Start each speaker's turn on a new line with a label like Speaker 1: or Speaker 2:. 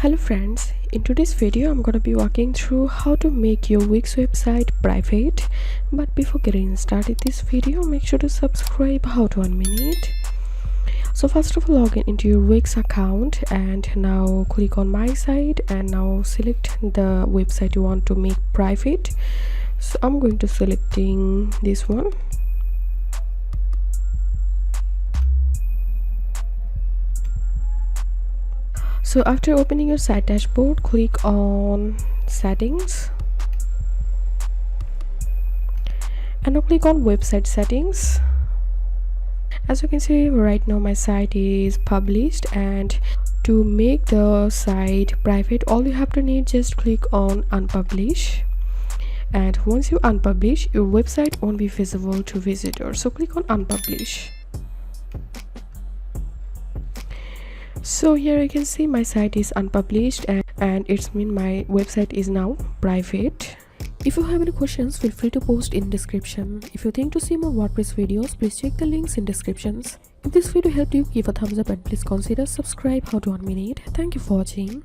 Speaker 1: Hello friends, in today's video I'm gonna be walking through how to make your Wix website private. But before getting started this video, make sure to subscribe. How to 1 minute. So first of all, log in into your Wix account and now click on my site and now select the website you want to make private. So I'm going to selecting this one. So after opening your site dashboard, click on settings and now click on website settings. As you can see right now my site is published, and to make the site private all you have to need just click on unpublish, and once you unpublish your website won't be visible to visitors, so click on unpublish. So here you can see my site is unpublished and it's mean my website is now private. If you have any questions, feel free to post in description. If you think to see more WordPress videos, please check the links in descriptions. If this video helped you, give a thumbs up and please consider subscribe. How to 1 minute. Thank you for watching.